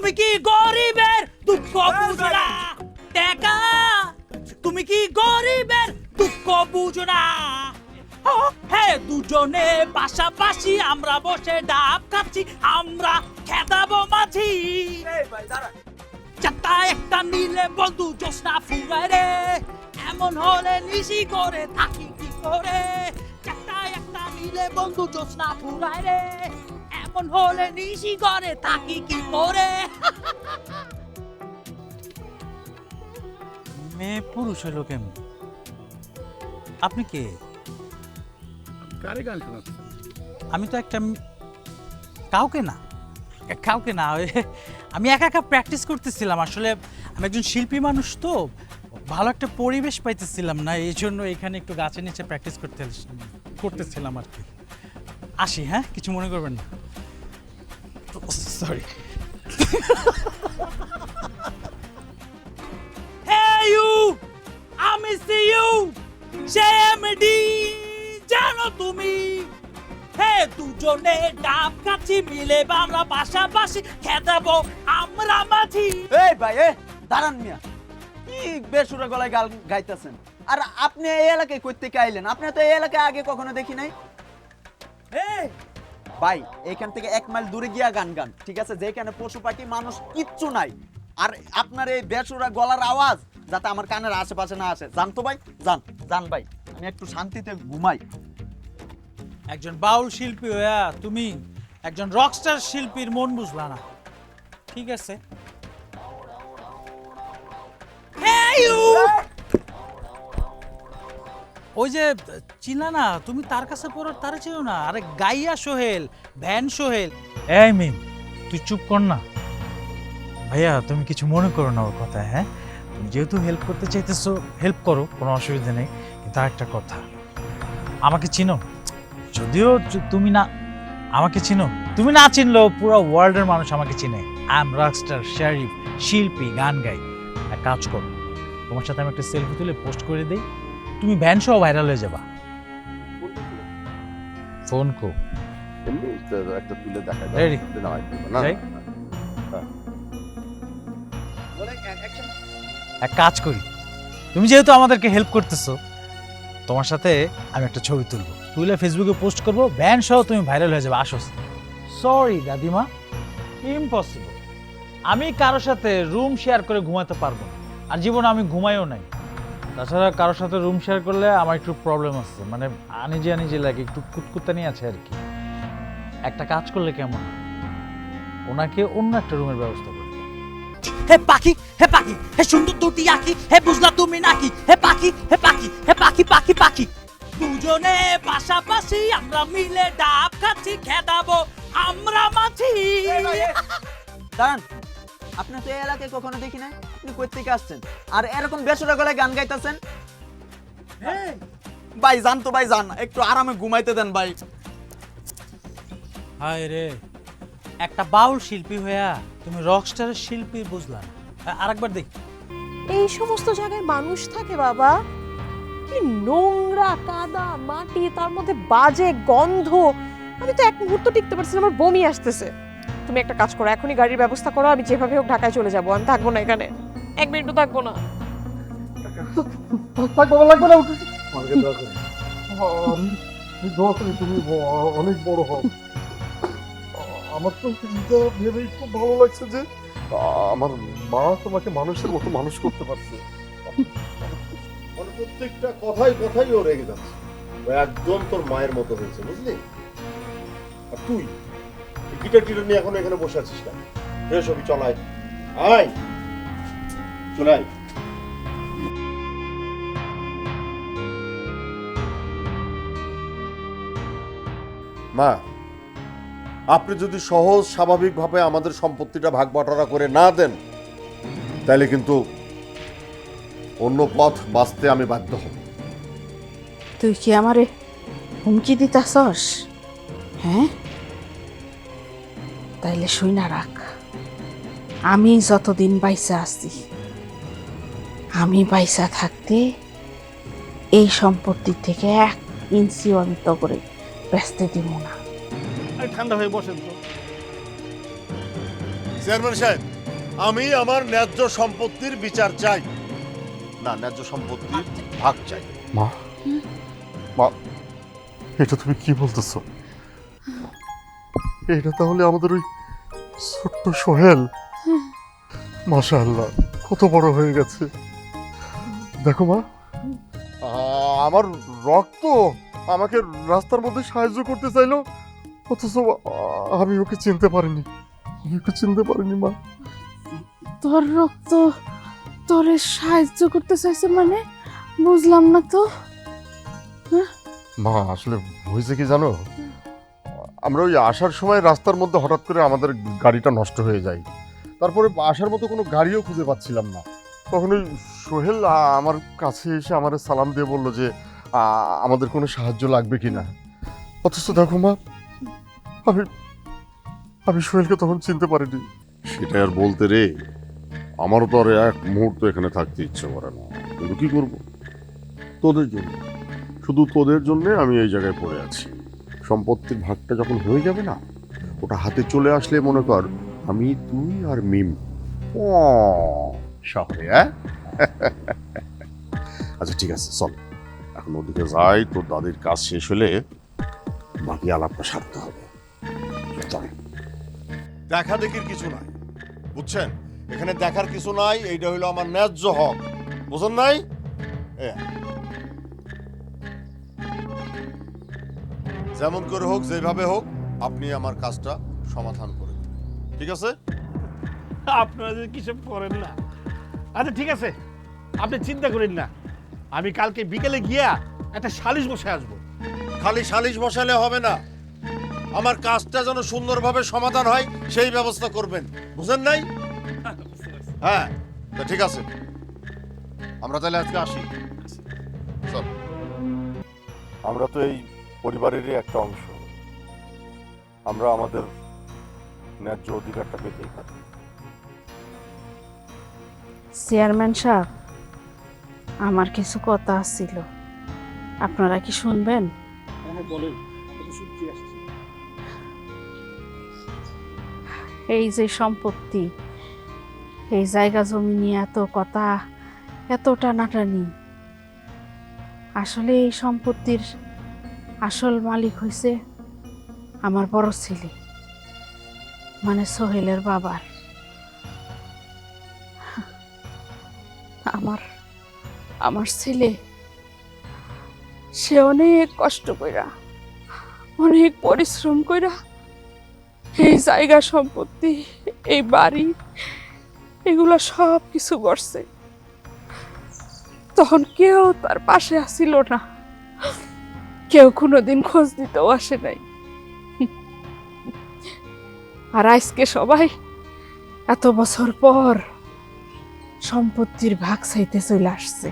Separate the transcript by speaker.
Speaker 1: তুমি কি গরিবের দুঃখ বুঝো না টাকা তুমি কি গরিবের দুঃখ বুঝো না হ্যাঁ দুজনে পাশাপাশি আমরা বসে ডাব খাচ্ছি আমরা খেদাবো মাঝি চারটা একটা নিলে বন্ধু জোসনা ফুরায় রে এমন হলে নিশি করে থাকি কি করে চারটা একটা নিলে বন্ধু জোসনা ফুরায় রে এমন হলে নিশি করে থাকি কি করে মেয়ে পুরুষ হলো কেমন আপনি কে
Speaker 2: কারে গান শোনাচ্ছেন?
Speaker 1: আমি তো একটা কাউকে না আমি একা একা প্র্যাকটিস করতেছিলাম আসলে আমি একজন শিল্পী মানুষ তো ভালো একটা পরিবেশ পাইতেছিলাম না এই জন্য এখানে একটু গাছের নিচে প্র্যাকটিস করতেছিলাম আর কি আসি হ্যাঁ কিছু মনে করবেন না সরি Hey you আমি সি ইউ জেএমডি জানো তুমি হে দুজনে ডাব কাছি মিলে আমরা পাশাপাশি খেদাবো আমরা মাঝি
Speaker 3: এই ভাই দাঁড়ান মিয়া কি বেসুরা গলায় গান গাইতেছেন আর আপনি এই এলাকায় কই থেকে আইলেন আপনি তো এই এলাকায় আগে কখনো দেখি নাই ভাই এখান থেকে 1 মাইল দূরে গিয়া গান গান ঠিক আছে যেখানে পশু পাখি মানুষ কিচ্ছু নাই আর আপনার এই বেসুরা গলার আওয়াজ যাতে আমার কানের আশেপাশে না আসে জান তো ভাই জান ভাই আমি একটু শান্তিতে ঘুমাই
Speaker 1: একজন বাউল শিল্পী হইয়া তুমি একজন রকস্টার শিল্পীর মন বুঝলা না ঠিক আছে ওই যে চিনা না তুমি তার কাছে পড়ার তারে চেয়েও না আরে গাইয়া সোহেল ভ্যান সোহেল এই মিম তুই চুপ কর না ভাইয়া তুমি কিছু মনে করো না ওর কথা হ্যাঁ তুমি যেহেতু হেল্প করতে চাইতেছো হেল্প করো কোনো অসুবিধা নেই কিন্তু আরেকটা কথা আমাকে চিনো যদিও তুমি না আমাকে চিনো তুমি না চিনলেও পুরো ওয়ার্ল্ডের মানুষ আমাকে চিনে আই এম রকস্টার শরীফ শিল্পী গান গাই এক কাজ করো তোমার সাথে আমি একটা সেলফি তুলে পোস্ট করে দেই তুমি ভ্যান সহ ভাইরাল হয়ে যাবা ফোন কো
Speaker 2: এমনি একটা তুলে দেখা যায়
Speaker 1: রেডি
Speaker 2: না
Speaker 1: যাই এক কাজ করি তুমি যেহেতু আমাদেরকে হেল্প করতেছো তোমার সাথে আমি একটা ছবি তুলবো তুলে ফেসবুকে পোস্ট করবো ভ্যান সহ তুমি ভাইরাল হয়ে যাবে আসো সরি দাদিমা ইম্পসিবল আমি কারোর সাথে রুম শেয়ার করে ঘুমাতে পারবো না আর জীবনে আমি ঘুমাইও নাই তাছাড়া কারোর সাথে রুম শেয়ার করলে আমার একটু প্রবলেম আছে মানে আনিজে লাগে একটু কুতকুতানি আছে আর কি একটা কাজ করলে কেমন ওনাকে অন্য একটা রুমের ব্যবস্থা করে হে পাখি হে সুন্দর দুটি আঁকি হে বুঝলা তুমি নাকি হে পাখি পাখি দুজনে পাশাপাশি আমরা মিলে ডাব খাচ্ছি খেদাবো আমরা মাছি
Speaker 3: দাঁড়ান আপনি তো এই এলাকায় কখনো দেখি নাই আপনি কই থেকে আসছেন আর এরকম বেসুরা গলায় গান গাইতেছেন ভাই জান তো ভাই জান একটু আরামে ঘুমাইতে দেন ভাই
Speaker 1: হায় রে একটা বাউল শিল্পী হইয়া তুমি রকস্টারের শিল্পী বুঝলা আরেকবার দেখি
Speaker 4: এই সমস্ত জায়গায় মানুষ থাকে বাবা কি নোংরা কাদা মাটি তার মধ্যে বাজে গন্ধ আমি তো এক মুহূর্ত টিকতে পারছি না আমার বমি আসতেছে তুমি একটা কাজ করো এখনই গাড়ির ব্যবস্থা করো আমি যেভাবে হোক ঢাকায় চলে যাবো আমি থাকবো না এখানে 1 মিনিটও থাকবো না
Speaker 2: লাগবে না আমাকে দোয়া করি তুমি অনেক বড় হও আমার তো চিন্তা ভেবেই খুব ভালো লাগছে যে আমার মা তোমাকে মানুষের মতো মানুষ করতে পারছে প্রত্যেকটা কথাই ও রেগে যাচ্ছে একদম তোর মায়ের মতো হয়েছে বুঝলি আর তুই গিটার টিটার নিয়ে এখন এখানে বসে আছিস কেন ছবি চলাই আয় চলাই মা আপনি যদি সহজ স্বাভাবিকভাবে আমাদের সম্পত্তিটা ভাগ বাটোয়ারা করে না দেন তাহলে কিন্তু অন্য পথ বাঁচতে আমি বাধ্য হব
Speaker 5: তুই কি আমারে হুমকি দিতাছস হ্যাঁ তাইলে শুই না রাখ আমি যতদিন বাইসা আছি আমি বাইসা থাকতে এই সম্পত্তি থেকে 1 ইঞ্চিও আমি তো করে বেচতে দিব না
Speaker 2: ঠান্ডা হয়ে বসেন তো চেয়ারম্যান সাহেব আমি আমার ন্যায্য সম্পত্তির বিচার চাই, না ন্যায্য সম্পত্তির ভাগ চাই। মা, মা, এটা তুমি কি বলতেছো? এটা তাহলে আমাদের ওই ছোট্ট সোহেল, মাশাআল্লাহ কত বড় হয়ে গেছে। দেখো মা, আমার রক্ত আমাকে রাস্তার মধ্যে সাহায্য করতে চাইলো, অথচ আমি ওকে চিনতে পারিনি, মা।
Speaker 5: তোর রক্ত তোরে সাহায্য করতে চাইছে মানে বুঝলাম না তো।
Speaker 2: মা আসলে হয়েছে কি জানো, আমরা ওই আসার সময় রাস্তার মধ্যে হঠাৎ করে আমাদের গাড়িটা নষ্ট হয়ে যায়, তারপরে আসার মতো কোনো গাড়িও খুঁজে পাচ্ছিলাম না। তখন ওই সোহেল আমার কাছে এসে আমার সালাম দিয়ে বললো যে আমাদের কোনো সাহায্য লাগবে কিনা। অথচ দেখো মা, আমি সোহেলকে তখন চিনতে পারিনি। সেটা আর বলতে রে, আমারও তো আর এক মুহূর্ত এখানে থাকতে ইচ্ছে করে না, কিন্তু কি করব, তোদের জন্য, শুধু তোদের জন্য আমি এই জায়গায় পড়ে আছি। সম্পত্তির ভাগটা যখন হয়ে যাবে না, ওটা হাতে চলে আসলে মনে কর আমি, তুই আর মিম শহরে। আচ্ছা ঠিক আছে, চল এখন ওদিকে যাই, তোর দাদির কাজ শেষ হলে বাকি আলাপটা সারতে হবে। চল। দেখা দেখির কিছু নাই, বুঝছেন? এখানে দেখার কিছু নাই, এইটা হইলো আমার ন্যায্য হক, বুঝেন নাই? যেমন করে হোক, যেভাবে হোক, আপনি আমার কাজটা সমাধান করে দিন, ঠিক আছে?
Speaker 6: আপনারা যদি কিছু করেন না, আচ্ছা ঠিক আছে, আপনি চিন্তা করেন না, আমি কালকে বিকেলে গিয়া একটা সালিশ বসে আসবো।
Speaker 2: খালি সালিশ বসালে হবে না, আমার কাজটা যেন সুন্দরভাবে সমাধান হয় সেই ব্যবস্থা করবেন, বুঝেন নাই? হ্যাঁ, তা ঠিক আছে, আমরা তাহলে আজকে আসি। চল। আমরা তো এই পরিবারেরই একটা অংশ, আমরা আমাদের ন্যায্য অধিকারটা পেতেই পারি।
Speaker 5: চেয়ারম্যান সাহেব, আমার কিছু কথা ছিল, আপনারা কি শুনবেন?
Speaker 6: বলেন, শুনতে আসছি।
Speaker 5: এই যে সম্পত্তি, এই জায়গা জমি নিয়ে এত কথা, এত টানাটানি, আসলে এই সম্পত্তির আসল মালিক হয়েছে আমার বড় ছেলে, মানে সোহেলের বাবার। আমার ছেলে, সে অনেক কষ্ট কইরা, অনেক পরিশ্রম কইরা এই জায়গা সম্পত্তি, এই বাড়ি, এগুলো সব কিছু করছে। তখন কেউ তার পাশে আসিল না, কেউ কোনোদিন খোঁজ দিতেও আসে নাই। আর আজকে সবাই এত বছর পর সম্পত্তির ভাগ চাইতে চলে আসছে।